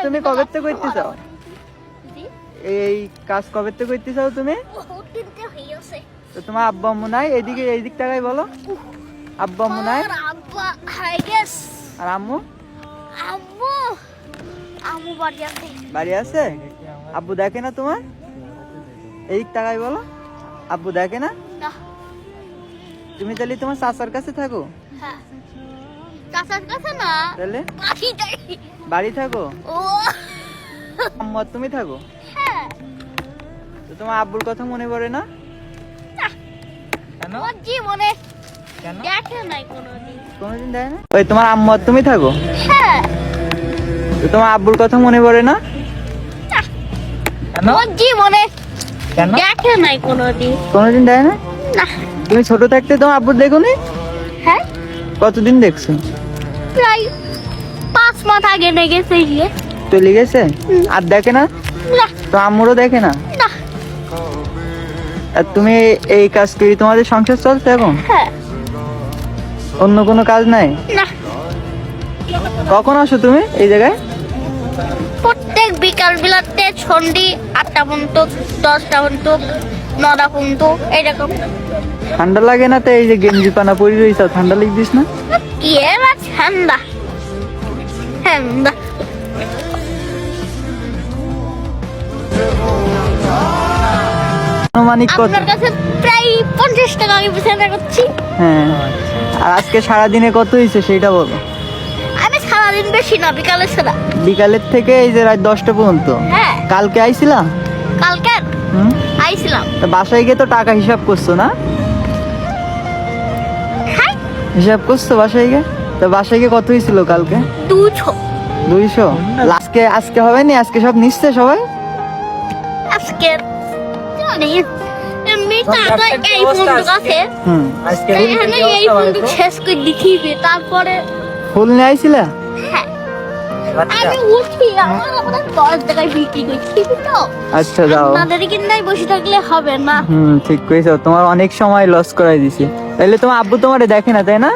তুমি কবে থেকে করতে চাও? এই কাজ কবে থেকে করতে চাও তুমি? তো তোমার আব্বা আম্মু নাই? এইদিক টাকাই বলো। আব্বা আম্মু নাই? আর আম্মু? আম্মু বাড়ি আছে? আব্বু দেখে না তোমার? এইদিক টাকাই বলো। আব্বু দেখে না? তুমি তাহলে তোমার চাচার কাছে থাকো? চাচার কাছে না, তাহলে বাড়ি থাকো? ও আম্মু তুমি থাকো? হ্যাঁ। তো তোমার আব্বুর কথা মনে পড়ে না? কেন? ওর জীবনে কেন? দেখে নাই কোনোদিন। কোনোদিন দেয় না? ওই তোমার আম্মু তুমি থাকো? হ্যাঁ। তো তোমার আব্বুর কথা মনে পড়ে না? কেন? ওর জীবনে কেন? দেখে নাই কোনোদিন। কোনোদিন দেয় না? না। তুমি ছোট থাকতে তোমার আব্বুর দেখোনি? হ্যাঁ, কতদিন দেখছো? প্রায় 5 মাস আগে গেছে গিয়ে। চলে গেছে? আর দেখে না? না তো আম্মুরও দেখে না? না। আর তুমি এই কাজ করি তোমাদের সংসার চলছে এখন? হ্যাঁ। অন্য কোনো কাজ নাই? না। কখন আসো তুমি এই জায়গায়? প্রত্যেক বিকাল বেলাতে সন্ধি 8টা পর্যন্ত, 10টা পর্যন্ত, 9টা পর্যন্ত এরকম। ঠান্ডা লাগে না? তো এই যে গেঞ্জি পানা পরি রয়েছে, ঠান্ডা লিখদিস না? কি এবার ঠান্ডা ঠান্ডা। আনুমানিক কত? আপনার কাছে প্রায় 50 টাকা আমি বিছানা করছি। হ্যাঁ। আর আজকে সারাদিনে কত হয়েছে সেটা বলো। আমি সারাদিন বেশি না, বিকালে ছাড়া। বিকালের থেকে এই যে রাত 10টা পর্যন্ত? হ্যাঁ। কালকে আইছিলা? কালকে হুম। আইছিলাম। তা বাসায় গিয়ে তো টাকা হিসাব করছো না? হ্যাঁ, হিসাব করছো বাসায় গিয়ে? তো বাসায় গিয়ে কত হয়েছিল কালকে? 200। 200? আজকে হবে নি? আজকে সব নিচ্ছে সবাই? আজকে জানি এমনি টাকা এই বন্ধু কাছে হুম। এখানে এই বন্ধু শেষ করে দিখিবে, তারপরে ফুল নিয়ে আইছিলা? হ্যাঁ আমি উঠি, আমার আপনার 10 টাকায় বিক্রি করছি তো। আচ্ছা যাও। আপনাদের কিনাই বসে থাকলে হবে না। ঠিক কইছো, তোমার অনেক সময় লস করাই দিছি। তাহলে তোমার আব্বু তোমারে দেখে না, তাই না?